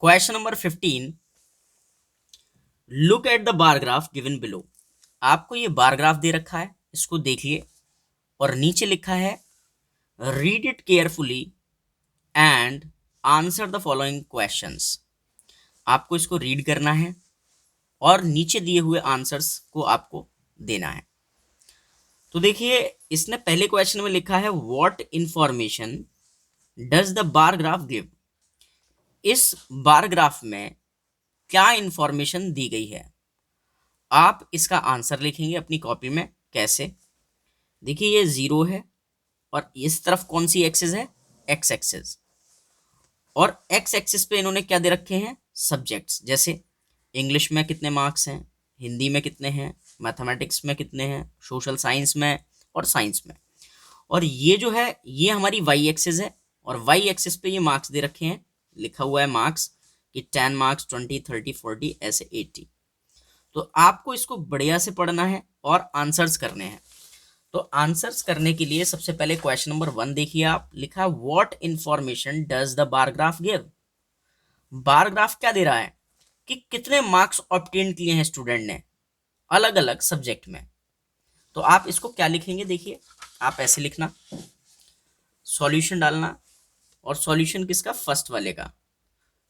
Question number 15, look at the bar graph given below. आपको ये bar graph दे रखा है, इसको देखिए और नीचे लिखा है read it carefully and answer the following questions. आपको इसको रीड करना है और नीचे दिए हुए आंसर्स को आपको देना है। तो देखिए, इसने पहले क्वेश्चन में लिखा है what information does the bar graph give. इस बार ग्राफ में क्या इंफॉर्मेशन दी गई है। आप इसका आंसर लिखेंगे अपनी कॉपी में। कैसे? देखिए, ये 0 है और इस तरफ कौन सी एक्सिस है? X axis. और एक्स एक्सिस पे इन्होंने क्या दे रखे हैं? सब्जेक्ट्स। जैसे इंग्लिश में कितने मार्क्स हैं, हिंदी में कितने हैं, मैथमेटिक्स में कितने हैं, सोशल साइंस में और साइंस में। और ये जो है ये हमारी वाई एक्सिस है और वाई एक्सिस पे ये मार्क्स दे रखे हैं। लिखा हुआ है मार्क्स कि 10 मार्क्स, 20, 30, 40 ऐसे 80। तो आपको इसको बढ़िया से पढ़ना है और आंसर्स करने हैं। तो आंसर्स करने के लिए सबसे पहले क्वेश्चन नंबर 1 देखिए। आप लिखा what information does the bar graph give. Bar graph क्या दे रहा है कि कितने मार्क्स ऑब्टेन किए हैं स्टूडेंट ने अलग अलग सब्जेक्ट में। तो आप इसको क्या लिखेंगे? देखिए, आप ऐसे लिखना, सॉल्यूशन डालना और सॉल्यूशन किसका? फर्स्ट वाले का।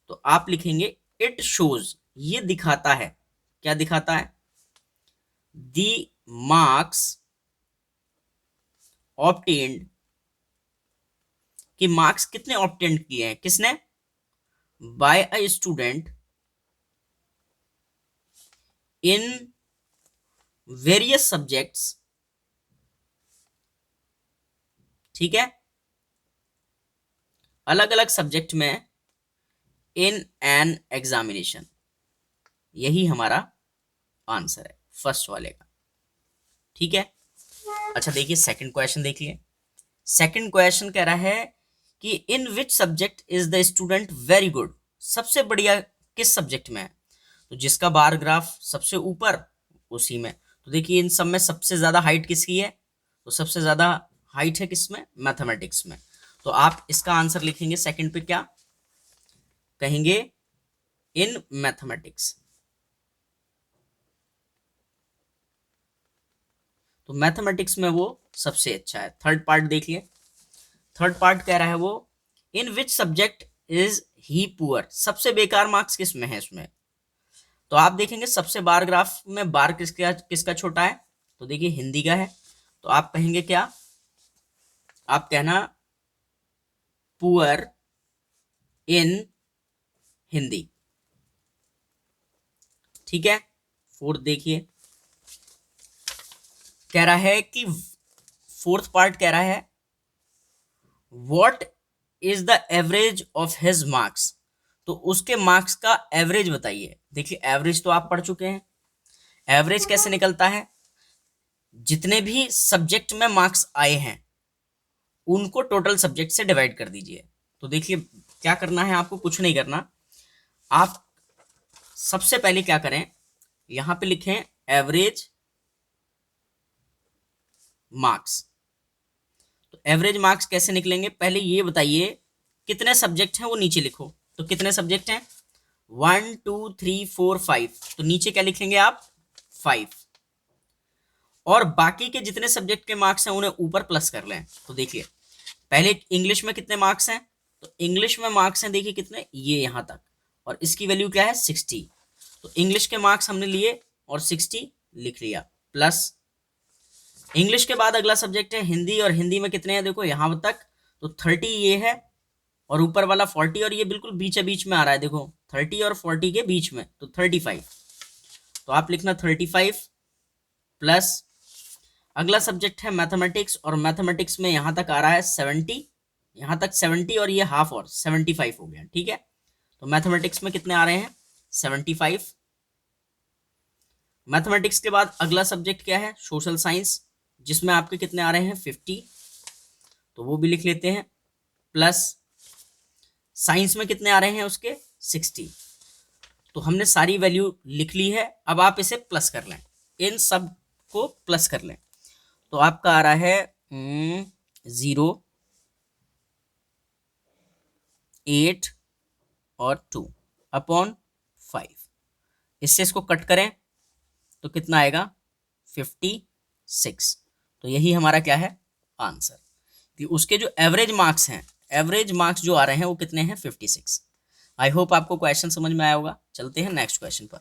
तो आप लिखेंगे इट शोज, ये दिखाता है। क्या दिखाता है? दी मार्क्स ऑब्टेन्ड, कि मार्क्स कितने ऑब्टेन किए हैं किसने? By a student in various subjects. ठीक है, अलग अलग सब्जेक्ट में इन एन एग्जामिनेशन। यही हमारा आंसर है फर्स्ट वाले का। ठीक है। अच्छा, देखिए सेकंड क्वेश्चन देखिए। सेकंड क्वेश्चन कह रहा है कि in which subject is the student very good. सबसे बढ़िया किस सब्जेक्ट में है? तो जिसका बार ग्राफ सबसे ऊपर उसी में। तो देखिए, इन सब में सबसे ज्यादा हाइट किसकी है? तो सबसे ज्यादा हाइट है किसमें? मैथमेटिक्स में। तो आप इसका आंसर लिखेंगे सेकंड पे, क्या कहेंगे? In mathematics. तो मैथमेटिक्स में वो सबसे अच्छा है। थर्ड पार्ट देखिए। थर्ड पार्ट कह रहा है वो in which subject is he poor. सबसे बेकार मार्क्स किस में है इसमें? तो आप देखेंगे सबसे बार ग्राफ में बार किसका किसका छोटा है? तो देखिए हिंदी का है। तो आप कहेंगे क्या? आप कहना पुअर इन हिंदी। ठीक है। फोर्थ देखिए, कह रहा है कि फोर्थ पार्ट कह रहा है what is the average of his marks. तो उसके मार्क्स का एवरेज बताइए। देखिए, एवरेज तो आप पढ़ चुके हैं। एवरेज कैसे निकलता है? जितने भी सब्जेक्ट में मार्क्स आए हैं उनको टोटल सब्जेक्ट से डिवाइड कर दीजिए। तो देखिए, क्या करना है आपको? कुछ नहीं करना। आप सबसे पहले क्या करें, यहां पे लिखें एवरेज मार्क्स। तो एवरेज मार्क्स कैसे निकलेंगे? पहले ये बताइए कितने सब्जेक्ट हैं, वो नीचे लिखो। तो कितने सब्जेक्ट हैं? 1, 2, 3, 4, 5। तो नीचे क्या लिखेंगे आप? 5। और बाकी के जितने सब्जेक्ट के मार्क्स हैं उन्हें ऊपर प्लस कर लें। तो देखिए, पहले इंग्लिश में कितने मार्क्स हैं? तो इंग्लिश में मार्क्स हैं, देखिए कितने, ये यहां तक। और इसकी वैल्यू क्या है? 60। तो इंग्लिश के मार्क्स हमने लिए और 60 लिख लिया प्लस। इंग्लिश के बाद अगला सब्जेक्ट है हिंदी, और हिंदी में कितने हैं? देखो यहां तक। तो 30 ये है और ऊपर वाला 40, और ये बिल्कुल बीच बीच में आ रहा है। देखो 30 और 40 के बीच में, तो 35। तो आप लिखना 35 प्लस अगला सब्जेक्ट है मैथमेटिक्स, और मैथमेटिक्स में यहां तक आ रहा है 70। यहां तक 70 और ये हाफ और 75 हो गया। ठीक है। तो मैथमेटिक्स में कितने आ रहे हैं? 75। मैथमेटिक्स के बाद अगला सब्जेक्ट क्या है? सोशल साइंस, जिसमें आपके कितने आ रहे हैं? 50। तो वो भी लिख लेते हैं प्लस साइंस में कितने आ रहे हैं उसके? 60। तो हमने सारी वैल्यू लिख ली है। अब आप इसे प्लस कर लें, इन सब को प्लस कर लें। तो आपका आ रहा है 0, 8 और 2। अपॉन 5। इससे इसको कट करें तो कितना आएगा 56। तो यही हमारा क्या है आंसर कि उसके जो एवरेज मार्क्स हैं, एवरेज मार्क्स जो आ रहे हैं वो कितने हैं 56। आई होप आपको क्वेश्चन समझ में आया होगा। चलते हैं नेक्स्ट क्वेश्चन पर।